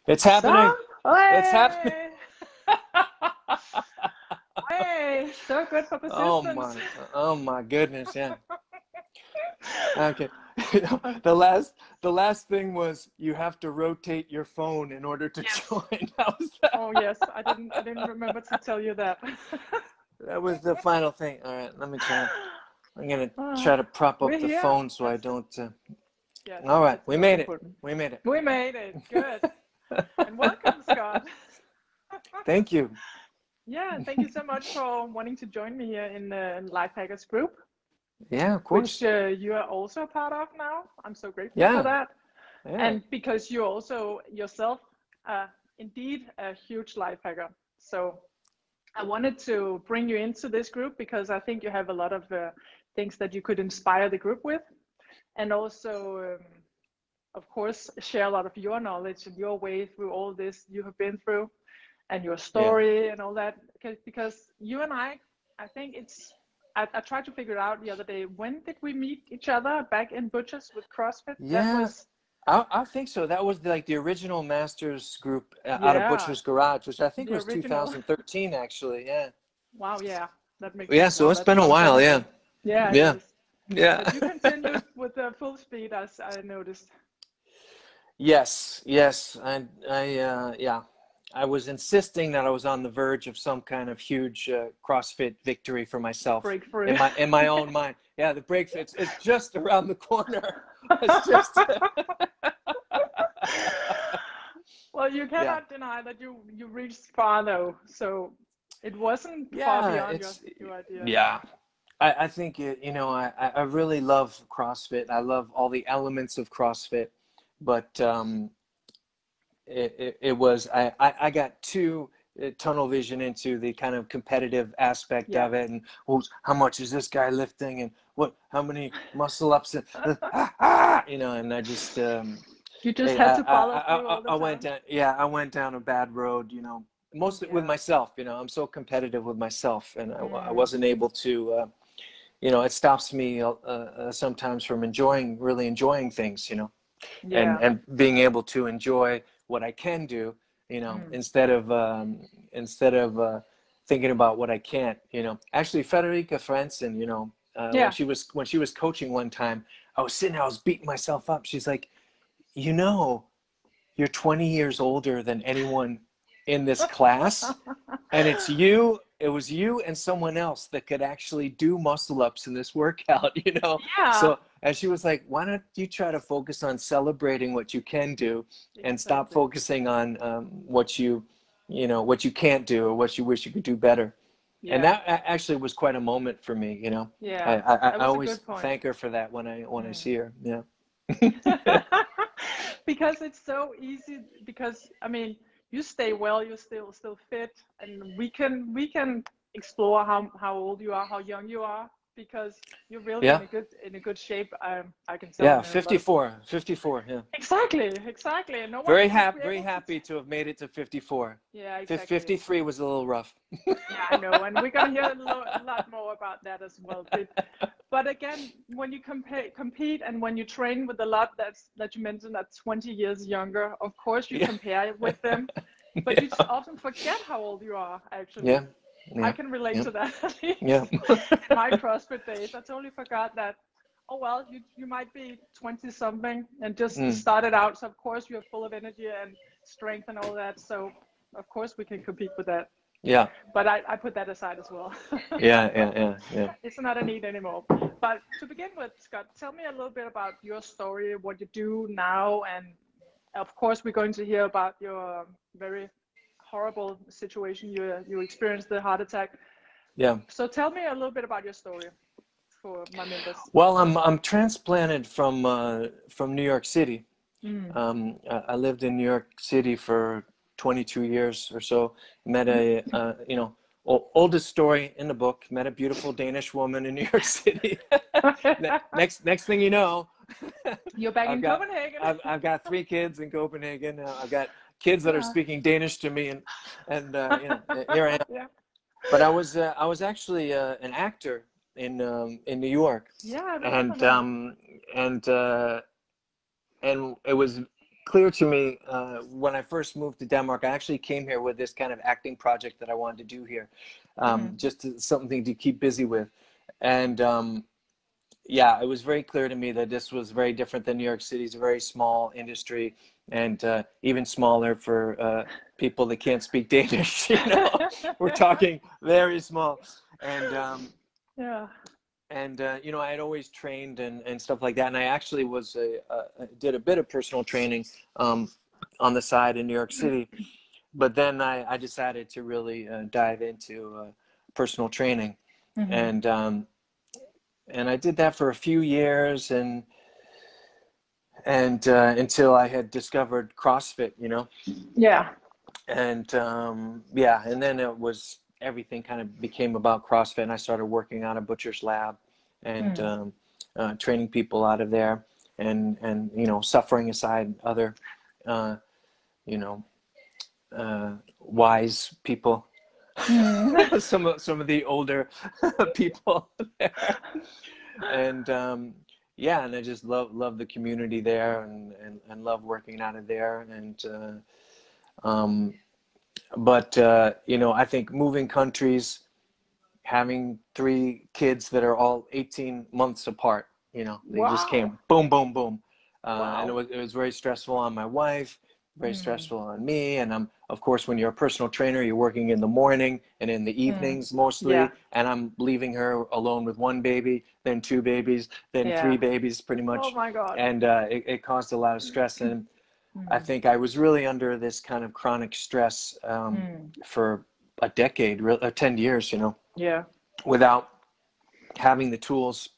It's happening. So, It's happening. hey, hey, so good for Oh persistence. my, oh my goodness, yeah. Okay. The last thing was you have to rotate your phone in order to Yes. join. How's that? Oh yes, I didn't remember to tell you that. That was the final thing. All right, let me try. I'm gonna Ah, try to prop we're up the here. phone so I That's don't. yes, All right, that's the we most made it. important. We made it. We made it. Good. And welcome, Scott. Thank you. Yeah, and thank you so much for wanting to join me here in the Life Hackers group, Yeah, of which course. you are also a part of now. I'm so grateful for Yeah, that. yeah, And because you're also yourself, indeed, a huge life hacker. So I wanted to bring you into this group because I think you have a lot of things that you could inspire the group with, and also, of course, share a lot of your knowledge and your way through all this you have been through, and your yeah, story and all that. Because you and I think it's. I tried to figure out the other day, when did we meet each other back in Butchers with CrossFit? That yeah. was, I think so. That was like the original Masters group out of yeah, Butcher's Garage, which I think the was original. 2013, actually. Yeah. Wow, yeah, that makes Yeah. sense. So Wow, it's that's a been a long time while. Yeah. ago. Yeah, it Yeah. is. Yeah. But you continued with the full speed, as I noticed. Yes. Yes. Yeah. I was insisting that I was on the verge of some kind of huge CrossFit victory for myself Breakthrough. in my own mind. Yeah. The breakthrough. It's just around the corner. It's just. Well, you Yeah. cannot deny that you reached far though. So it wasn't far Yeah. beyond It's. your idea. Yeah. I think I really love CrossFit. I love all the elements of CrossFit, but it was I got too tunnel vision into the kind of competitive aspect Yeah. of it, and well, how much is this guy lifting, and how many muscle ups, and and I just You just had to follow through all the I went time. down, yeah, I went down a bad road, mostly with Yeah. myself. I'm so competitive with myself, and I Mm. wasn't able to. It stops me sometimes from really enjoying things, and Yeah. being able to enjoy what I can do, Mm. instead of thinking about what I can't. Actually, Federica Frentzen, when Yeah. she was coaching one time, I was sitting there, I was beating myself up. She's like, you know, you're 20 years older than anyone in this class, and it was you and someone else that could actually do muscle ups in this workout. Yeah. So, and she was like, why don't you try to focus on celebrating what you can do and stop Exactly. focusing on what you can't do or what you wish you could do better. And Yeah. that actually was quite a moment for me. I, Yeah. I, That I was a always good point. thank her for that when I Mm. see her. Yeah. Because it's so easy, because I mean, you stay well, you're still fit, and we can explore how old you are, how young you are, because you're really Yeah. in a good shape. I can tell Yeah. in a lot of. 54. Yeah. Exactly. No one Very would happy, be very able to. happy to have made it to 54. Yeah, exactly. 53 was a little rough. Yeah, I know, and we're gonna hear a lot more about that as well. But again, when you compete, and when you train with a lot that you mentioned that's 20 years younger, of course you Yeah. compare with them, but you Yeah. often forget how old you are. Actually, Yeah. I Yeah. can relate Yeah. to that at Yeah. least. In my CrossFit days, I totally forgot that. Oh well, you might be 20 something and just Mm. started out, so of course you're full of energy and strength and all that. So of course we can compete with that. Yeah. But I put that aside as well. Yeah. Yeah. Yeah. Yeah. It's not a need anymore. But to begin with, Scott, tell me a little bit about your story, what you do now, and of course we're going to hear about your very horrible situation. You experienced the heart attack. Yeah. So tell me a little bit about your story for my members. Well, I'm transplanted from New York City. Mm. I lived in New York City for 22 years or so. Met a oldest story in the book. Met a beautiful Danish woman in New York City. Next thing you know, You're back I've in got Copenhagen. I've got 3 kids in Copenhagen now. I've got kids that are Yeah. speaking Danish to me, and here I am. Yeah. But I was actually an actor in New York, Yeah, I remember and that. and it was clear to me when I first moved to Denmark. I actually came here with this kind of acting project that I wanted to do here, just something to keep busy with. And yeah, it was very clear to me that this was very different than New York City. It's a very small industry, and even smaller for people that can't speak Danish. You know, we're talking very small. And yeah. and you know, I had always trained and stuff like that. And I actually was did a bit of personal training on the side in New York City. But then I decided to really dive into personal training, and I did that for a few years, and until I had discovered CrossFit, you know. Yeah. And yeah, and then it was, everything kind of became about CrossFit, and I started working on a butcher's lab and training people out of there, and you know, suffering aside other you know, wise people, some of the older people there. And yeah, and I just love the community there, and love working out of there. And but you know, I think moving countries, having 3 kids that are all 18 months apart, you know, they just came boom, boom, boom. And it was very stressful on my wife, very stressful on me. And I'm, of course, when you're a personal trainer, you're working in the morning and in the evenings mostly. Yeah. And I'm leaving her alone with 1 baby, then 2 babies, then 3 babies, pretty much. Oh my God. And it caused a lot of stress. And I think I was really under this kind of chronic stress for a decade, 10 years, you know. Yeah. Without having the tools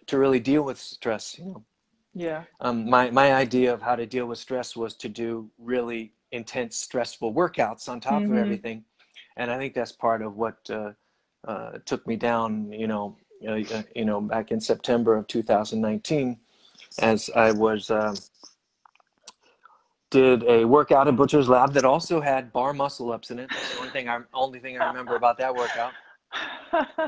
to really deal with stress, you know. Yeah. My idea of how to deal with stress was to do really intense, stressful workouts on top of everything, and I think that's part of what took me down, you know, back in September of 2019, as I was did a workout at Butcher's Lab that also had bar muscle ups in it. That's the only thing I remember about that workout.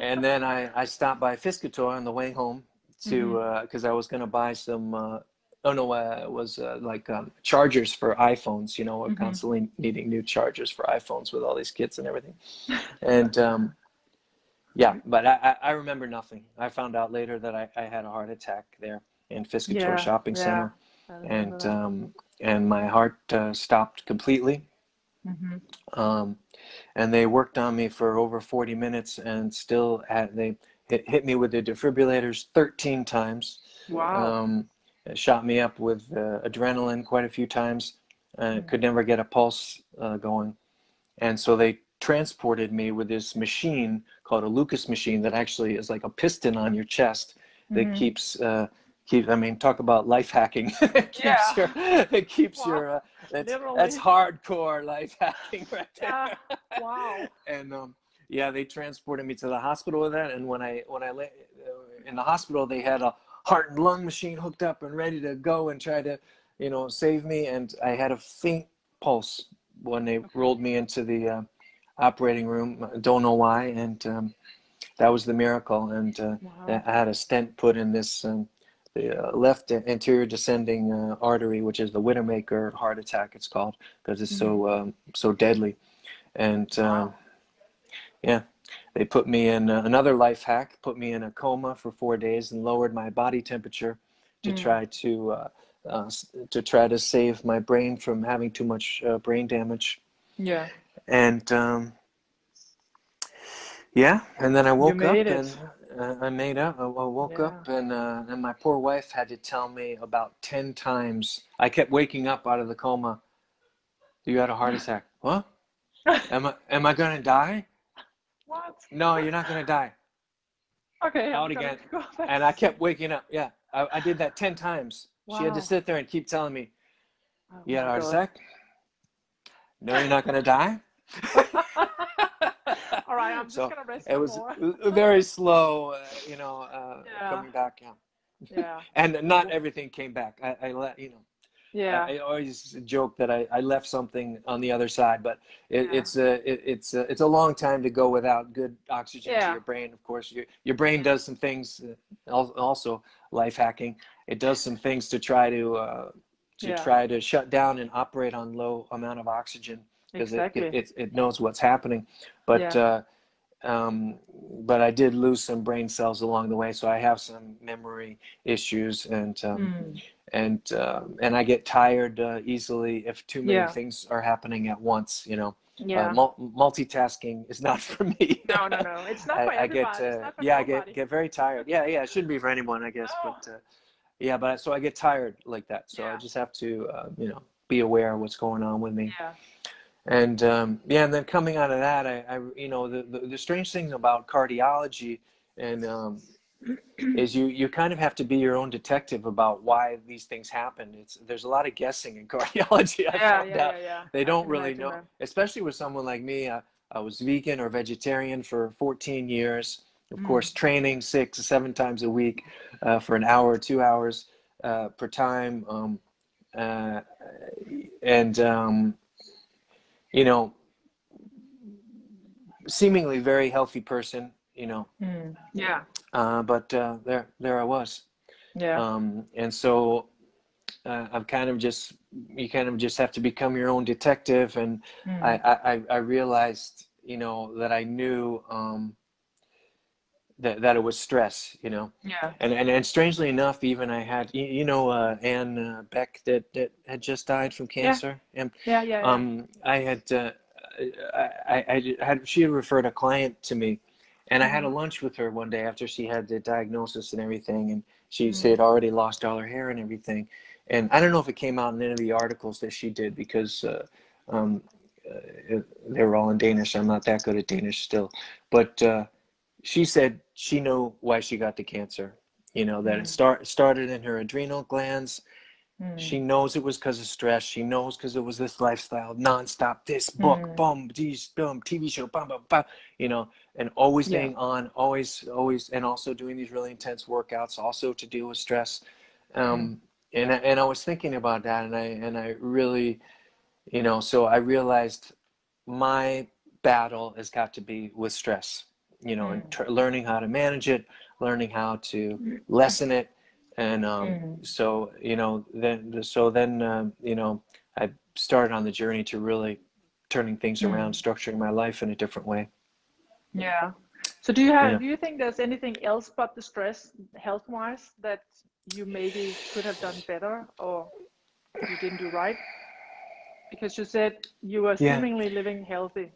And then I stopped by Fiscator on the way home to because I was going to buy some it was like chargers for iPhones. You know, we're constantly needing new chargers for iPhones with all these kids and everything. And yeah, but I remember nothing. I found out later that I had a heart attack there in Fiscator Shopping Center, and my heart stopped completely. And they worked on me for over 40 minutes, and still they hit me with the defibrillators 13 times. Wow. Shot me up with adrenaline quite a few times. Could never get a pulse going. And so they transported me with this machine called a Lucas machine that actually is like a piston on your chest that keeps I mean, talk about life hacking. It keeps your that's hardcore life hacking right there. Wow. And yeah, they transported me to the hospital with that, and when I lay in the hospital, they had a heart and lung machine hooked up and ready to go and try to, you know, save me. And I had a faint pulse when they rolled me into the operating room. I don't know why, and that was the miracle. And I had a stent put in this the left anterior descending artery, which is the Widowmaker heart attack, it's called, because it's so deadly. And yeah, they put me in another life hack, put me in a coma for 4 days and lowered my body temperature to try to save my brain from having too much brain damage. Yeah. And yeah, and then I woke up and I woke up, and my poor wife had to tell me about 10 times. I kept waking up out of the coma. You had a heart attack. What? Am I gonna die? What? No, you're not gonna die. Okay. Out again. And I kept waking up. Yeah, I did that 10 times. Wow. She had to sit there and keep telling me, you had a heart attack? No, you're not gonna die. All right, I'm just gonna rest. It was very slow, you know, coming back. Yeah. And not everything came back. I let, you know. Yeah. I always joke that I left something on the other side, but it's a long time to go without good oxygen to your brain. Of course, your brain does some things. Also, life hacking. It does some things to try to to try to shut down and operate on low amount of oxygen because it knows what's happening. But but I did lose some brain cells along the way, so I have some memory issues, and I get tired easily if too many things are happening at once. You know, multitasking is not for me. No, it's not for everybody. It's not for I get very tired. Yeah, it shouldn't be for anyone, I guess. No. But so I get tired like that. So I just have to be aware of what's going on with me. Yeah. And and then coming out of that, I the strange thing about cardiology and is you kind of have to be your own detective about why these things happen. There's a lot of guessing in cardiology. I found out they don't really know, especially with someone like me. I was vegan or vegetarian for 14 years. Of course, training 6 to 7 times a week for an hour or 2 hours per time, seemingly very healthy person, but there I was. And so you kind of just have to become your own detective. And I realized, that I knew that it was stress, and strangely enough, even I had, Anne Beck that had just died from cancer. And she had referred a client to me, and I had a lunch with her one day after she had the diagnosis and everything, and she had already lost all her hair and everything. And I don't know if it came out in any of the articles that she did, because they were all in Danish. I'm not that good at Danish still, but she said she knew why she got the cancer, that it started in her adrenal glands. She knows it was because of stress. She knows because it was this lifestyle, nonstop, this book, boom, these, boom, TV show, bum, bum, bum, and always being on, always, and also doing these really intense workouts, also to deal with stress. And I was thinking about that, and I really, so I realized my battle has got to be with stress, and learning how to manage it, learning how to lessen it. And so then I started on the journey to really turning things around, structuring my life in a different way. So do you think there's anything else but the stress, health-wise, that you maybe could have done better or you didn't do right? Because you said you were seemingly living healthy.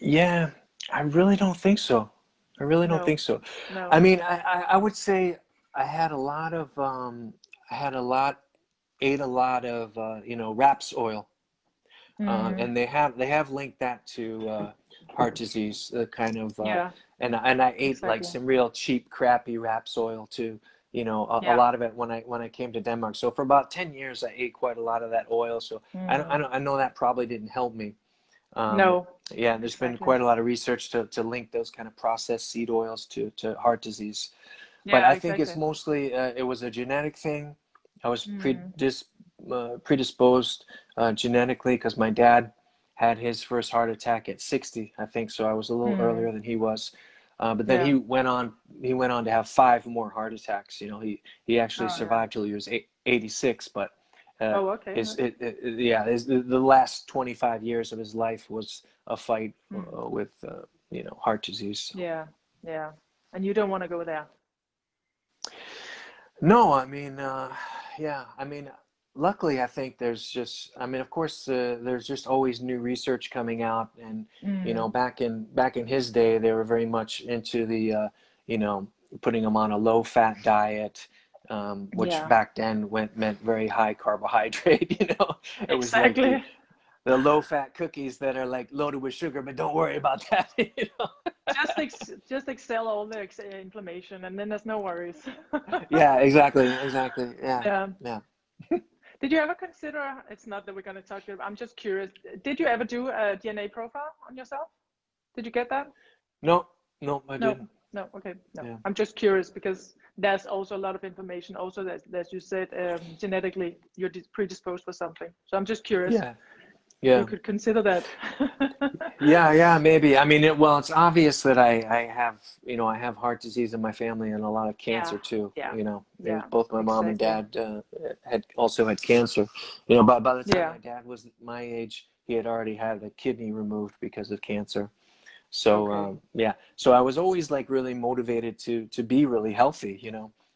I really don't think so. Don't think so. No. I mean, I would say I had a lot of ate a lot of raps oil, and they have linked that to heart disease, kind of. And I ate like some real cheap, crappy raps oil too. A lot of it when I came to Denmark. So for about 10 years, I ate quite a lot of that oil. So I know that probably didn't help me. There's been quite a lot of research to link those kind of processed seed oils to heart disease. But I think it's mostly it was a genetic thing. I was predisposed genetically because my dad had his first heart attack at 60, I think. So I was a little earlier than he was. But then he went on to have 5 more heart attacks. He actually survived till he was 86. But the last 25 years of his life was a fight with heart disease. And you don't want to go there. No, I mean, luckily, I think there's just, of course, there's just always new research coming out, and back in his day, they were very much into the putting them on a low-fat diet, which back then meant very high carbohydrate. It was like the low-fat cookies that are like loaded with sugar, but don't worry about that. Just excel all the inflammation, and then there's no worries. Exactly. Did you ever consider, it's not that we're going to talk about, I'm just curious, did you ever do a DNA profile on yourself? Did you get that? No, I didn't. No, okay. No. Yeah. I'm just curious because there's also a lot of information also that, as you said, genetically you're predisposed for something. So I'm just curious. you Yeah. could consider that. Yeah, maybe. I mean, well, it's obvious that I have, I have heart disease in my family and a lot of Yeah, cancer too. yeah, There's yeah, both my mom and exactly. dad had also had cancer. By the time Yeah, my dad was my age, he had already had a kidney removed because of cancer. So okay. yeah, so I was always like really motivated to be really healthy.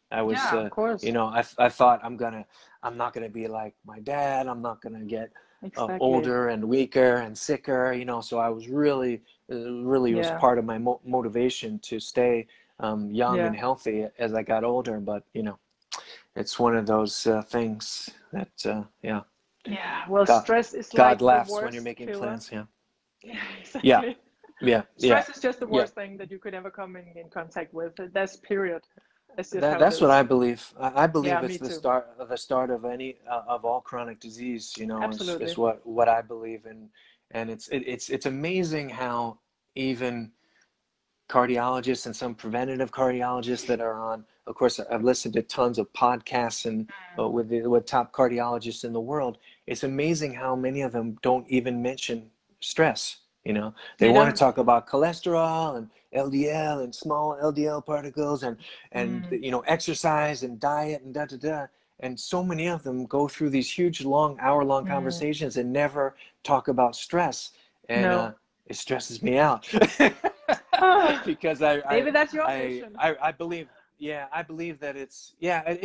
I was, Yeah, of course. I thought I'm not gonna be like my dad. I'm not gonna get Exactly. older and weaker and sicker. So I was really, really was Yeah, part of my motivation to stay young yeah. and healthy as I got older. But it's one of those things that yeah, Yeah, well, God, stress is God like the laughs when you're worst making killer. plans. Yeah, Yeah, yeah, exactly. yeah, yeah, Stress is just the yeah. worst thing that you could ever come in contact with. That's period. That's just how it That's what is. I believe. I Yeah, believe it's me too. the start of any of all chronic disease. Is Absolutely. what I believe in, and it's amazing how even cardiologists and some preventative cardiologists that are on. Of course, I've listened to tons of podcasts and with top cardiologists in the world. It's amazing how many of them don't even mention stress. They They want to don't. talk about cholesterol and LDL and small LDL particles and Mm, exercise and diet and da da da. And so many of them go through these huge, long, hour-long mm. conversations and never talk about stress. And No. it stresses me out. Because Maybe that's your mission. I believe, yeah, I believe that it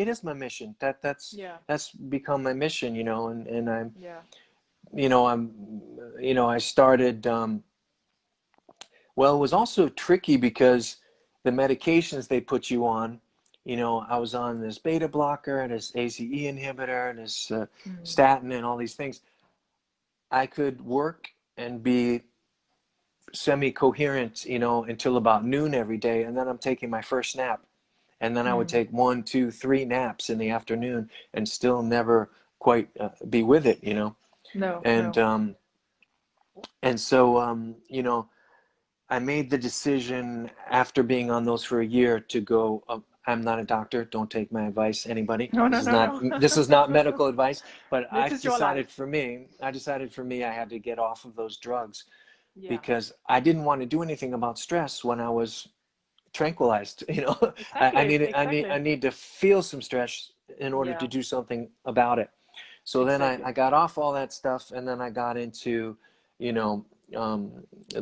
is my mission. Yeah, That's become my mission, and yeah, I'm, I started, well, it was also tricky because the medications they put you on, I was on this beta blocker and this ACE inhibitor and this mm. statin and all these things. I could work and be semi-coherent, until about noon every day, and then I'm taking my first nap, and then I would Mm. take 1, 2, 3 naps in the afternoon, and still never quite be with it, No, and no. so I made the decision after being on those for a year to go. I'm not a doctor. Don't take my advice, anybody. No, This no, is no, not no. this is not medical advice. But This is your life. I decided for me I had to get off of those drugs Yeah, because I didn't want to do anything about stress when I was tranquilized. exactly, I exactly. need to feel some stress in order Yeah, to do something about it. So then exactly. I got off all that stuff, and then I got into, you know,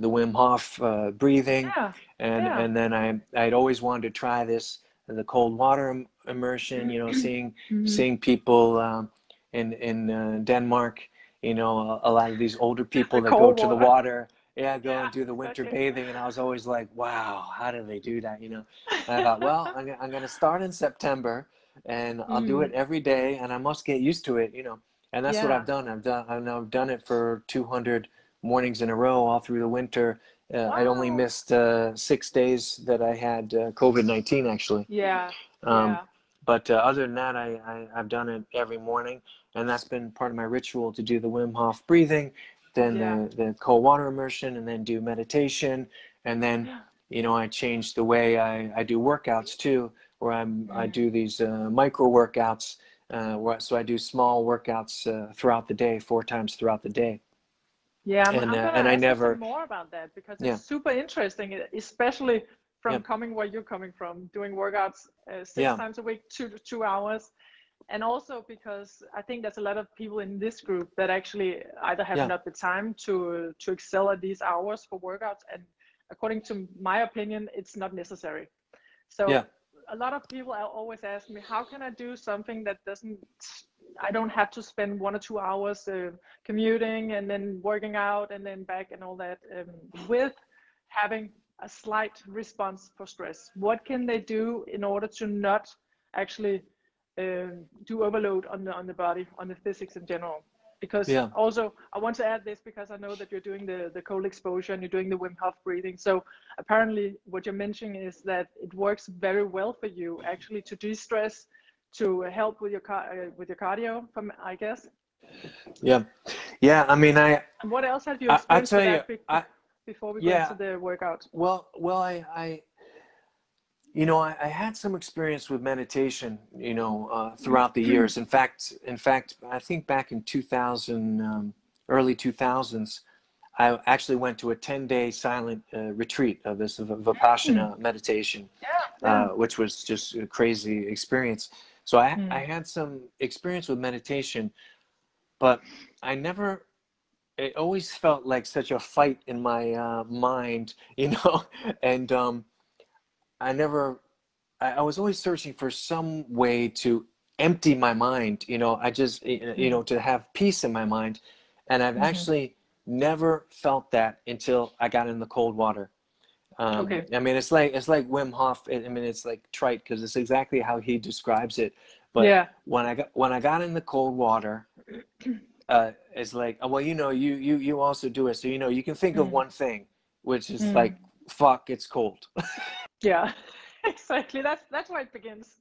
the Wim Hof breathing, Yeah, and yeah. then I'd always wanted to try the cold water immersion. Mhm. Seeing people in Denmark. A lot of these older The people that go cold to the water. water. Yeah, go Yeah, and do the winter exactly. bathing, and I was always like, wow, how do they do that? And I thought, well, I'm going to start in September, and I'll do it Mm. every day, and I must get used to it. And that's what Yeah. I've done. I've done it for 200 mornings in a row all through the winter. I'd only Wow. missed 6 days that I had COVID-19 actually. Yeah, Um, yeah, but other than that, I've done it every morning, and that's been part of my ritual to do the Wim Hof breathing, then yeah, the cold water immersion, and then do meditation, and then yeah. I changed the way I do workouts too, where I Mm. do these micro workouts, so I do small workouts throughout the day, 4 times throughout the day, Yeah, I'm gonna and I ask you some never, more about that because it's yeah, super interesting, especially yeah, from coming where you're coming from, doing workouts six yeah, times a week, 2 hours, and also because I think there's a lot of people in this group that actually either have yeah, not the time to excel at these hours for workouts, and according to my opinion, it's not necessary. yeah, So a lot of people always ask me, how can I do something that doesn't, I don't have to spend 1 or 2 hours commuting and then working out and then back and all that with having a slight response for stress. What can they do in order to not actually do overload on the body, on the physics in general? Because yeah. also I want to add this because I know that you're doing the cold exposure and you're doing the Wim Hof breathing. So apparently what you're mentioning is that it works very well for you actually to de-stress, to help with your cardio, from I guess. Yeah. Yeah. I mean, And what else have you I experienced for tell you, that before we go into yeah, the workout? well, I had some experience with meditation, throughout the years. In fact, I think back in 2000, early 2000s, I actually went to a 10-day silent retreat of this Vipassana meditation, which was just a crazy experience. So I had some experience with meditation, but I never, it always felt like such a fight in my mind, you know, and I never, I was always searching for some way to empty my mind, you know, I just, you know, to have peace in my mind. And I've actually never felt that until I got in the cold water. I mean, it's like Wim Hof. I mean, it's like trite because it's exactly how he describes it. But when I got in the cold water, it's like, oh, well, you know, you also do it, so you know, you can think of one thing, which is like, fuck, it's cold. Yeah, exactly. That's where it begins.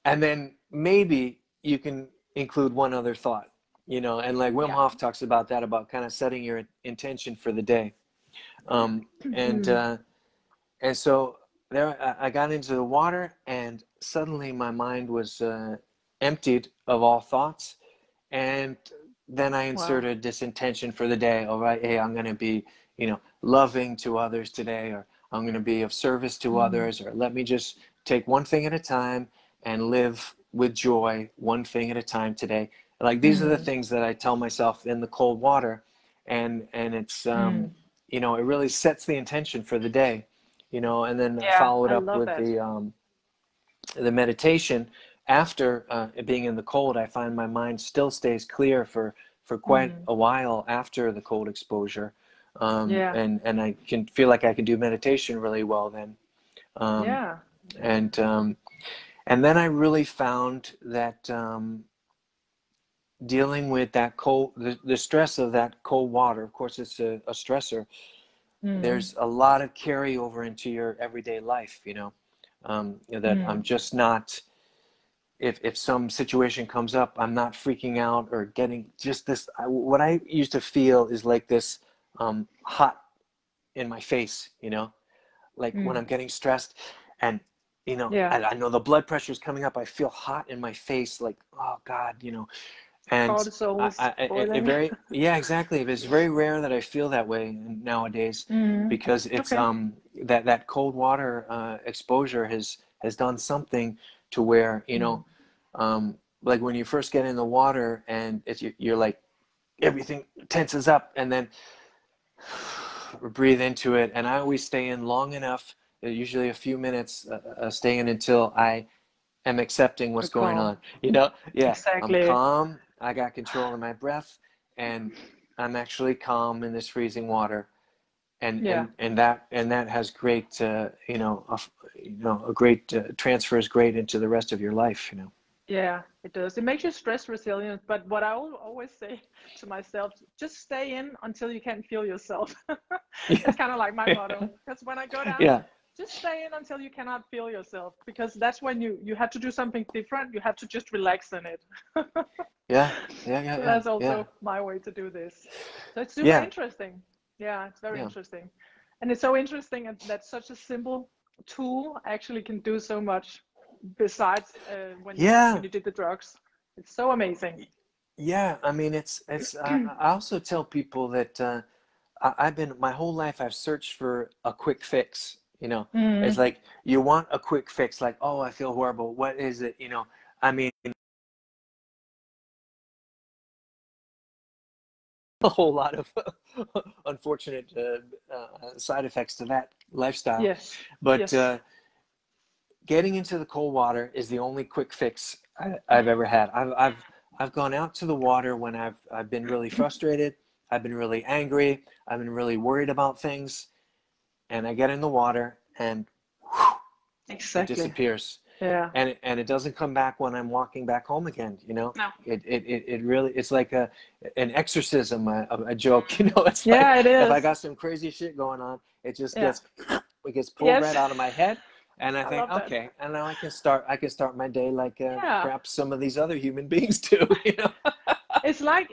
And then maybe you can include one other thought, you know, and like Wim Hof talks about that, about kind of setting your intention for the day. And so there I got into the water, and suddenly my mind was emptied of all thoughts. And then I inserted this intention for the day. All right, hey, I'm going to be, you know, loving to others today, or I'm going to be of service to others, or let me just take one thing at a time and live with joy, one thing at a time today. Like, these are the things that I tell myself in the cold water, and it's you know, it really sets the intention for the day, you know. And then follow it I up love with that. the meditation. After being in the cold, I find my mind still stays clear for quite a while after the cold exposure, and I can feel like I can do meditation really well then. And and then I really found that dealing with that cold, the stress of that cold water, of course it's a stressor, there's a lot of carryover into your everyday life, you know, that I'm just not, if some situation comes up, I'm not freaking out or getting just this, what I used to feel is like this hot in my face, you know, like when I'm getting stressed, and you know, I know the blood pressure is coming up, I feel hot in my face, like, oh God, you know. And Cortisol is it boiling. very, yeah, exactly. It's very rare that I feel that way nowadays, because it's that cold water exposure has done something to where, you know, like when you first get in the water and you're like, everything tenses up, and then breathe into it. And I always stay in long enough, usually a few minutes, stay in until I am accepting what's going on, you know. I'm Exactly. calm, I got control of my breath, and I'm actually calm in this freezing water, and that has great you know, a great transfers great into the rest of your life, you know. Yeah, it does. It makes you stress resilient. But what I will always say to myself, just stay in until you can't feel yourself. It's kind of like my motto. Because when I go down, Yeah, just stay in until you cannot feel yourself. Because that's when you have to do something different. You have to just relax in it. yeah, So that's yeah, also my way to do this. So it's super yeah, interesting. Yeah, it's very yeah, interesting. And it's so interesting that such a simple tool actually can do so much besides when yeah. you did the drugs. It's so amazing. Yeah, I mean, it's I also tell people that I've been, my whole life I've searched for a quick fix, you know. It's like you want a quick fix, like, oh, I feel horrible, what is it, you know. I mean, a whole lot of unfortunate side effects to that lifestyle, Yes, but yes. getting into the cold water is the only quick fix I've ever had. I've gone out to the water when I've been really frustrated, I've been really angry, I've been really worried about things, and I get in the water, and whew, it Exactly. disappears. Yeah. And it doesn't come back when I'm walking back home again, you know. No. It really, it's like an exorcism, a joke, you know. It's like Yeah, it if I is. got some crazy shit going on, it just Yeah. gets pulled Yes. right out of my head, and I I think, love that. okay, and now I can start my day like Yeah. perhaps some of these other human beings do, you know. It's like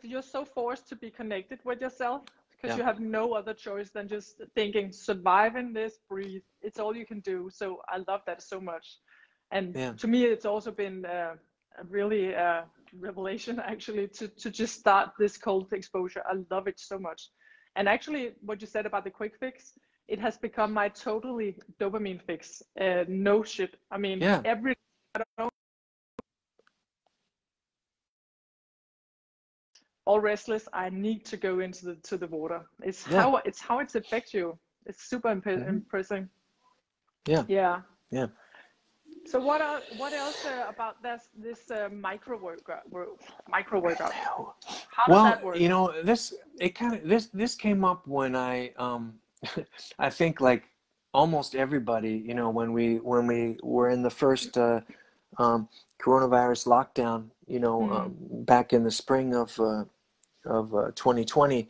you're so forced to be connected with yourself because Yeah, you have no other choice than just thinking, survive in this, breathe. It's all you can do. So I love that so much. And yeah, to me, it's also been a really revelation actually to just start this cold exposure. I love it so much. And actually, what you said about the quick fix, it has become my totally dopamine fix. No shit. I mean, Yeah. I don't know, all restless, I need to go into the water. It's how it affects you. It's super impressive. Yeah. Yeah. Yeah. So what else about this micro workout? How does that work? You know, this came up when I I think like almost everybody, you know, when we were in the first coronavirus lockdown, you know, back in the spring of 2020,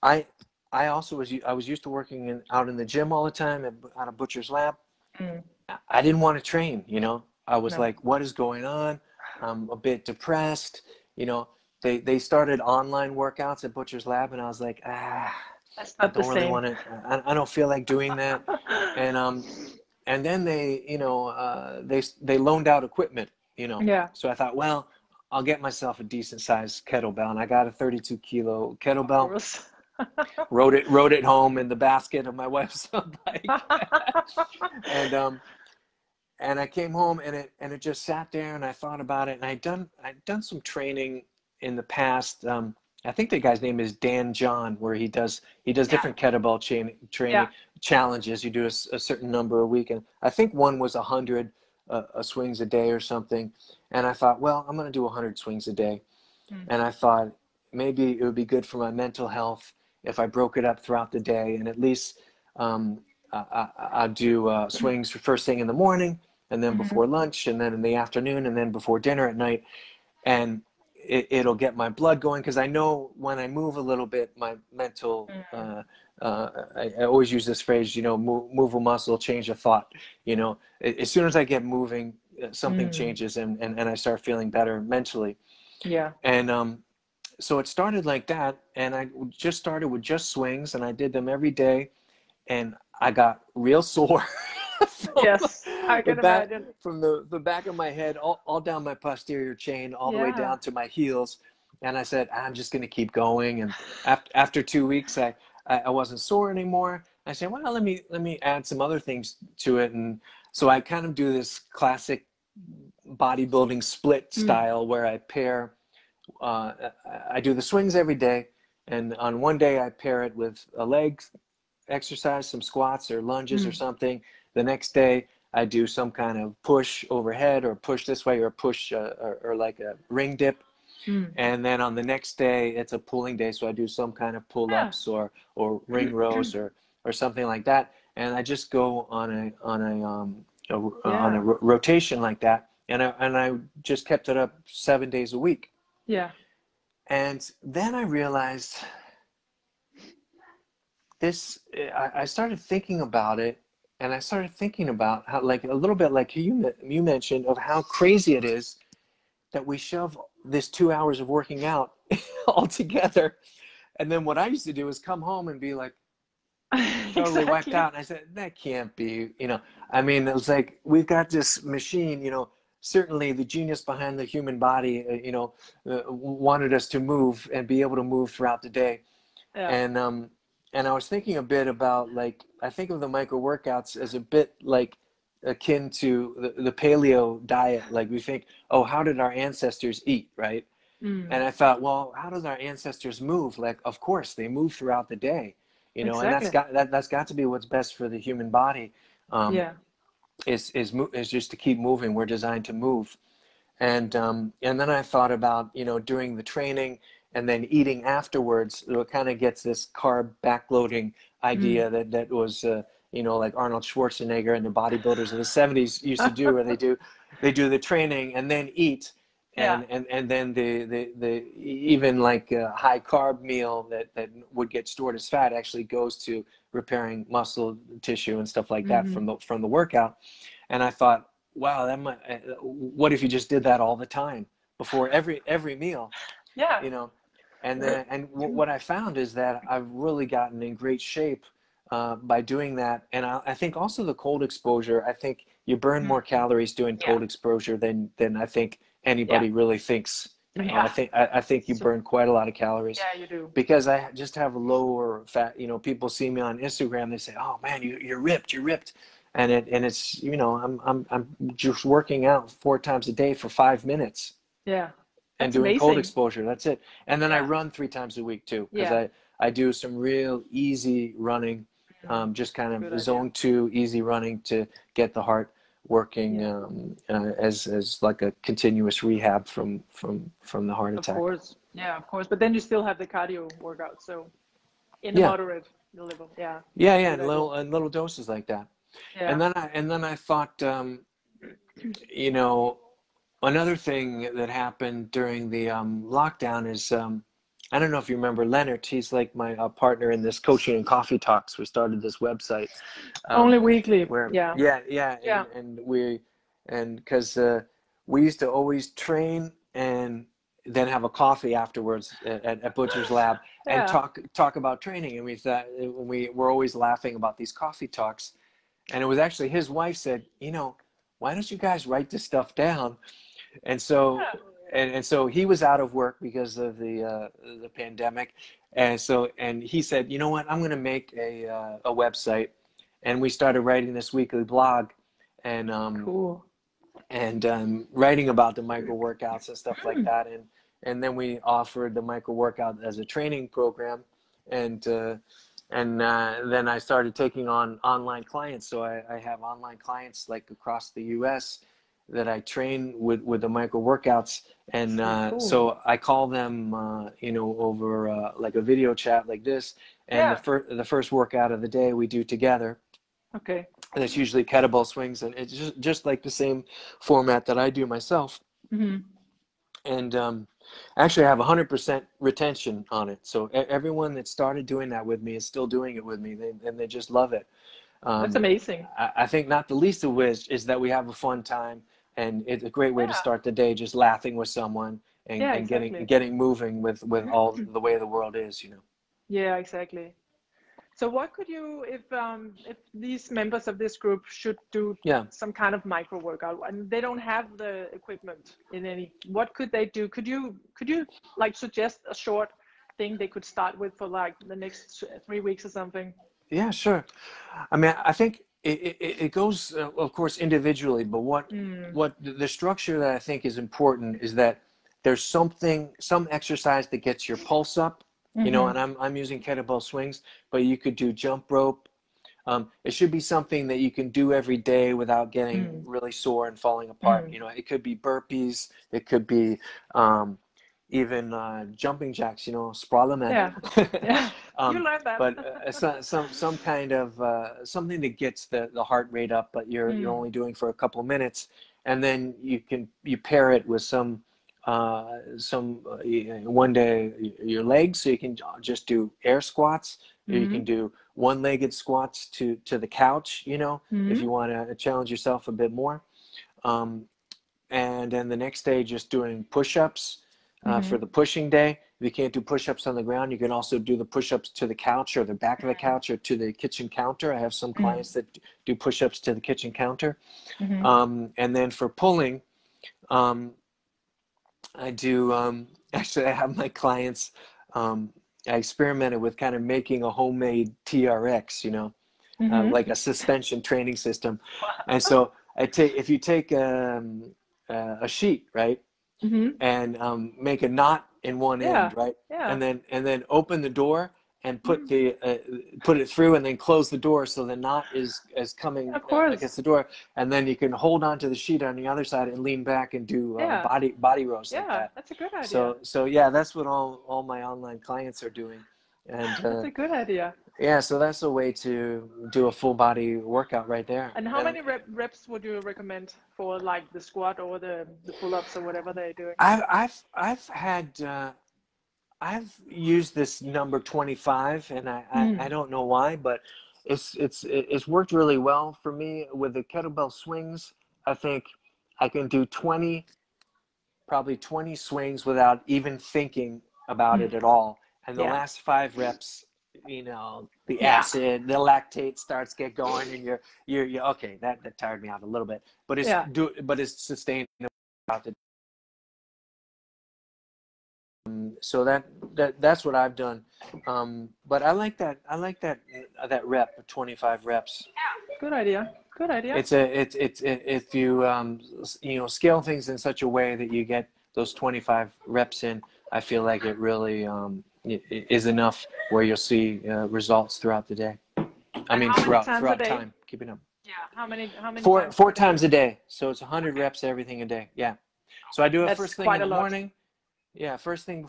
I I was used to working out in the gym all the time at a butcher's lab. I didn't want to train, you know. I was like, what is going on? I'm a bit depressed, you know. They started online workouts at Butcher's Lab, and I was like, That's I not the don't really same. want to. I don't feel like doing that. And then they, you know, they loaned out equipment, you know. Yeah. So I thought, well, I'll get myself a decent sized kettlebell, and I got a 32-kilo Of kettlebell. course. Rode it home in the basket of my wife's bike, and I came home, and it just sat there, and I thought about it, and I'd done some training in the past. I think the guy's name is Dan John, where he does different kettlebell training challenges. You do a certain number a week, and I think one was 100 swings a day or something. And I thought, well, I'm going to do 100 swings a day. And I thought maybe it would be good for my mental health if I broke it up throughout the day, and at least I'd do swings for first thing in the morning, and then before lunch, and then in the afternoon, and then before dinner at night. And it'll get my blood going, because I know when I move a little bit, my mental, I always use this phrase, you know, move a muscle, change a thought. You know, as soon as I get moving, something changes, and I start feeling better mentally. Yeah. And so it started like that, and I just started with just swings, and I did them every day, and I got real sore. Yes, I can imagine. From the back of my head all down my posterior chain, all the way down to my heels. And I said, I'm just going to keep going. And after 2 weeks, I wasn't sore anymore. I said, well, let me add some other things to it. And so I kind of do this classic bodybuilding split style, where I pair, I do the swings every day. And on one day I pair it with a leg exercise, some squats or lunges or something. The next day I do some kind of push overhead, or push this way, or push or like a ring dip. And then on the next day it's a pulling day, so I do some kind of pull-ups or ring rows or something like that. And I just go on a rotation like that, and I just kept it up 7 days a week. Yeah. And then I realized I started thinking about it, and I started thinking about how, like, a little bit like you mentioned, of how crazy it is that we shove this 2 hours of working out all together. And then what I used to do is come home and be like totally wiped out. And I said, that can't be, you know, I mean, it was like, we've got this machine, you know, certainly the genius behind the human body, you know, wanted us to move and be able to move throughout the day. And I was thinking a bit about, like, I think of the micro workouts as a bit like akin to the paleo diet. Like, we think, oh, how did our ancestors eat, right? And I thought, well, how does our ancestors move? Like, of course, they move throughout the day, you know, and that's got to be what's best for the human body. Is just to keep moving. We're designed to move. And then I thought about, you know, doing the training and then eating afterwards. It kind of gets this carb backloading idea that was, you know, like Arnold Schwarzenegger and the bodybuilders of the 70s used to do, where they do the training and then eat. And then the even like a high carb meal that would get stored as fat actually goes to repairing muscle tissue and stuff like that from the workout. And I thought, wow, that might, what if you just did that all the time before every meal? You know. And what I found is that I've really gotten in great shape by doing that. And I think also the cold exposure, I think you burn more calories doing cold exposure than I think anybody really thinks. You know, I think you burn quite a lot of calories. Yeah, you do. Because I just have lower fat. You know, people see me on Instagram, they say, "Oh man, you're ripped, you're ripped," and it's, you know, I'm just working out 4 times a day for 5 minutes. Yeah, And that's doing cold amazing. exposure. That's it. And then I run 3 times a week too, because I do some real easy running, just kind of zone 2 easy running to get the heart working, as like a continuous rehab from the heart attack. Of course, yeah, of course. But then you still have the cardio workout, so in a moderate level, in little doses like that. Yeah. And then I thought, you know, another thing that happened during the lockdown is, I don't know if you remember Leonard. He's like my partner in this coaching and coffee talks. We started this website. Only weekly. Where, yeah. And because we used to always train and then have a coffee afterwards at Butcher's Lab and talk about training. And we thought, we were always laughing about these coffee talks. And it was actually his wife said, you know, why don't you guys write this stuff down? And so, and so he was out of work because of the pandemic, and he said, you know what, I'm going to make a website, and we started writing this weekly blog, and writing about the micro workouts and stuff like that, and then we offered the micro workout as a training program, and then I started taking on online clients. So I have online clients like across the U.S. that I train with the micro workouts, and so I call them, you know, over like a video chat like this, and the first workout of the day we do together. Okay. And it's usually kettlebell swings, and it's just like the same format that I do myself. And actually I have 100% retention on it. So everyone that started doing that with me is still doing it with me, and they just love it. That's amazing. I think not the least of which is that we have a fun time, and it's a great way to start the day, just laughing with someone and getting moving with all the way the world is, you know. Yeah, exactly. So what could you, if these members of this group should do some kind of micro workout and they don't have the equipment in any, what could they do? Could you like suggest a short thing they could start with for like the next 3 weeks or something? Yeah, sure. I mean, I think it goes, of course, individually, but what the structure that I think is important is that there's some exercise that gets your pulse up, you know, and I'm using kettlebell swings, but you could do jump rope. It should be something that you can do every day without getting really sore and falling apart. You know, it could be burpees, it could be even jumping jacks, you know, sprawlemen. You learned that. But some kind of something that gets the heart rate up, but you're only doing for a couple of minutes, and then you pair it with some one day your legs, so you can just do air squats, or you can do one-legged squats to the couch, you know, if you want to challenge yourself a bit more, and then the next day just doing push-ups for the pushing day. If you can't do push-ups on the ground, you can also do the push-ups to the couch or the back of the couch or to the kitchen counter. I have some clients that do push-ups to the kitchen counter. And then for pulling, I do, actually I have my clients, I experimented with kind of making a homemade TRX, you know, like a suspension training system. And so if you take a sheet, right, and make a knot in one end, right, and then open the door and put put it through, and then close the door so the knot is coming against the door, and then you can hold onto the sheet on the other side and lean back and do body rows like that. That's a good idea. So yeah, that's what all my online clients are doing, and that's a good idea. Yeah, so that's a way to do a full body workout right there. And how many reps would you recommend for like the squat or the pull-ups or whatever they're doing? I've used this number 25, and I don't know why, but it's worked really well for me with the kettlebell swings. I think I can do probably 20 swings without even thinking about it at all. And the last 5 reps, you know, the acid, the lactate starts get going, and you're okay. That tired me out a little bit, but it's sustained throughout the So that's what I've done. But I like that rep, 25 reps. Good idea. Good idea. It's if you scale things in such a way that you get those 25 reps in, I feel like it really is enough where you'll see results throughout the day. I mean, throughout time, keeping up. Yeah. How many Four times a day. So it's 100 reps everything a day. Yeah. So I do it first thing in the morning. Yeah, first thing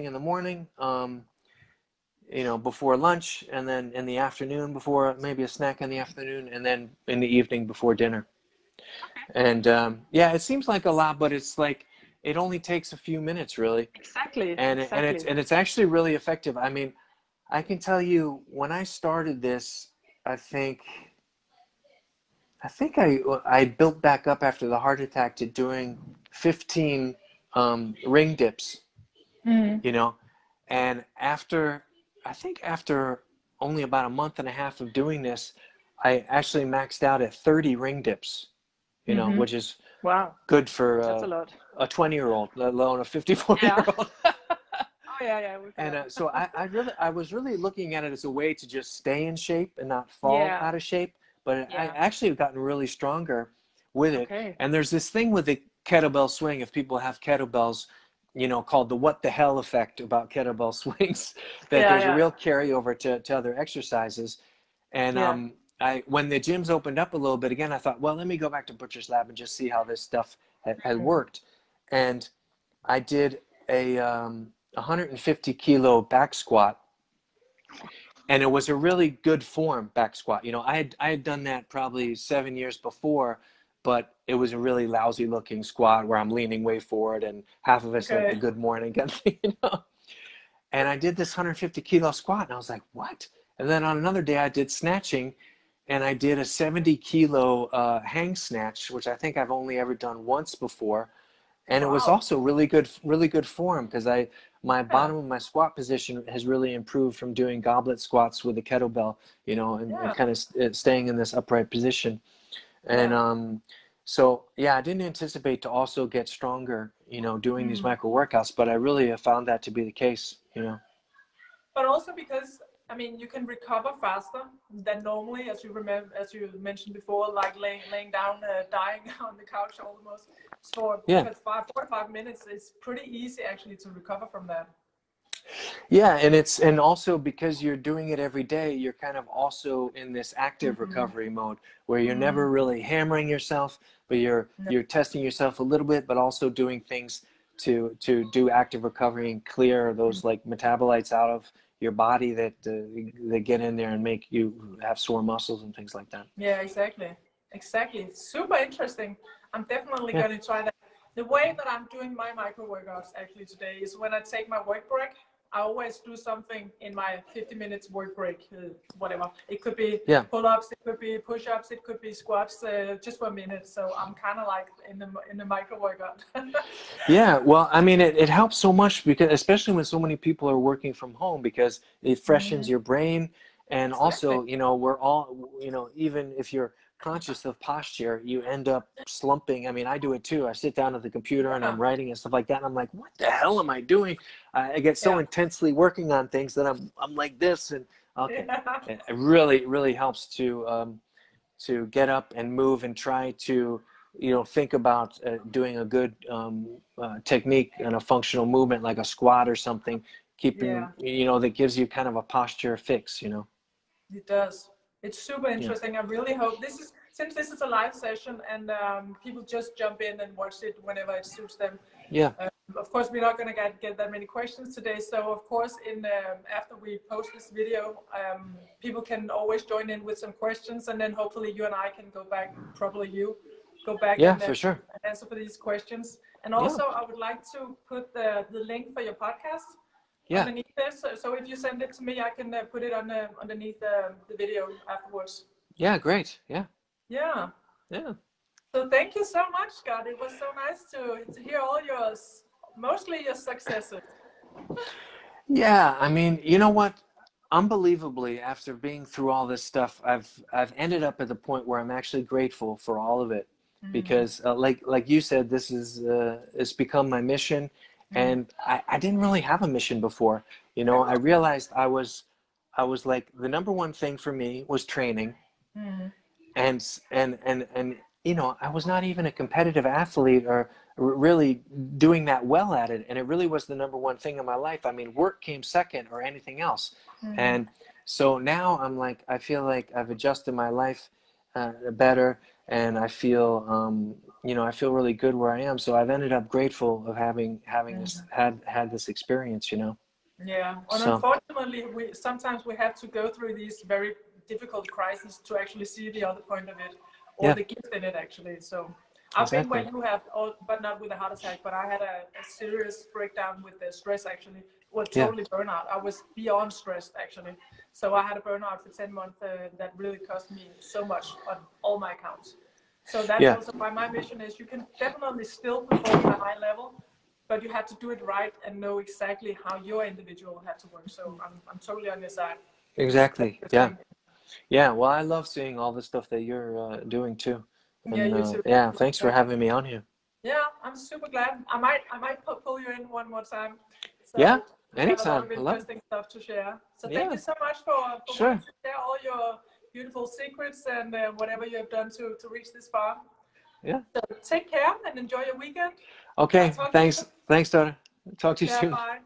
in the morning. Before lunch, and then in the afternoon before maybe a snack in the afternoon, and then in the evening before dinner. And yeah, it seems like a lot, but it's like it only takes a few minutes, really. Exactly. And it's actually really effective. I mean, I can tell you when I started this, I think I built back up after the heart attack to doing 15 ring dips. And after only about a month and a half of doing this, I actually maxed out at 30 ring dips, which is good for a 20-year-old, let alone a 54-year-old. Yeah. And so I was really looking at it as a way to just stay in shape and not fall out of shape. But I actually have gotten really stronger with it. Okay. And there's this thing with the kettlebell swing, if people have kettlebells, called the what the hell effect about kettlebell swings, that there's a real carryover to other exercises. And when the gyms opened up a little bit again, I thought, well, let me go back to Butcher's Lab and just see how this stuff had worked. And I did a 150 kilo back squat, and it was a really good form back squat. I had done that probably 7 years before, but it was a really lousy looking squat where I'm leaning way forward and half of it's like the good morning kind of thing, And I did this 150 kilo squat and I was like, what? And then on another day I did snatching, and I did a 70 kilo hang snatch, which I think I've only ever done once before. And it was also really good form, because my bottom of my squat position has really improved from doing goblet squats with a kettlebell, and kind of staying in this upright position. And so yeah, I didn't anticipate to also get stronger, doing these micro workouts, but I really have found that to be the case, But also because, I mean, you can recover faster than normally, as you mentioned before, like laying down, dying on the couch almost. For 45 minutes, it's pretty easy actually to recover from that. Yeah, and also because you're doing it every day, you're kind of also in this active recovery mode where you're never really hammering yourself, but you're testing yourself a little bit, but also doing things to do active recovery and clear those like metabolites out of your body that get in there and make you have sore muscles and things like that. Yeah, exactly. It's super interesting. I'm definitely going to try that. The way that I'm doing my micro workouts actually today is when I take my work break, I always do something in my 50 minutes work break, whatever. It could be pull-ups, it could be push-ups, it could be squats, just for a minute. So I'm kind of like in the micro workout. Yeah, well, I mean, it helps so much, because especially when so many people are working from home, because it freshens your brain. And also, we're all, even if you're conscious of posture, you end up slumping. I mean, I do it too. I sit down at the computer and I'm writing and stuff like that, and I'm like, what the hell am I doing? I get so intensely working on things that I'm like this. And it really helps to get up and move and try to think about doing a good technique and a functional movement like a squat or something, keeping that gives you kind of a posture fix. It does. It's super interesting. I really hope since this is a live session and people just jump in and watch it whenever it suits them. Yeah. Of course, we're not going to get that many questions today. So of course, after we post this video, people can always join in with some questions, and then hopefully you and I can go back, and for sure, answer for these questions. And also, I would like to put the link for your podcast underneath this. So if you send it to me, I can put it underneath the video afterwards. Yeah, great. Yeah. So thank you so much, Scott. It was so nice to hear all mostly your successes. Yeah, I mean, you know what? Unbelievably, after being through all this stuff, I've ended up at the point where I'm actually grateful for all of it, because like you said, this is it's become my mission, And I didn't really have a mission before. You know, I realized I was like, the number one thing for me was training. And you know, I was not even a competitive athlete or really doing that well at it, and it really was the number one thing in my life. I mean, work came second or anything else. And so now I'm like, I feel like I've adjusted my life better, and I feel you know, I feel really good where I am. So I've ended up grateful of having this had this experience, you know. Yeah, and So unfortunately, sometimes we have to go through these very difficult crises to actually see the other point of it, or the gift in it, actually. So I've been where you have, but not with a heart attack, but I had a serious breakdown with the stress, actually. Well, totally burnout. I was beyond stressed, actually. So I had a burnout for 10 months that really cost me so much on all my accounts. So that's also why my mission is, you can definitely still perform at a high level, but you have to do it right and know exactly how your individual had to work. So I'm totally on your side. exactly. Yeah. Well, I love seeing all the stuff that you're doing too. And, yeah, you too. Yeah, thanks for having me on here. Yeah, I'm super glad. I might pull you in one more time. So Yeah, we have a lot anytime. of interesting stuff to share. So thank you so much for wanting to share all your beautiful secrets and whatever you have done to reach this far. Yeah. So take care and enjoy your weekend. Okay. Thanks, Dorthe. Talk to you soon. Bye.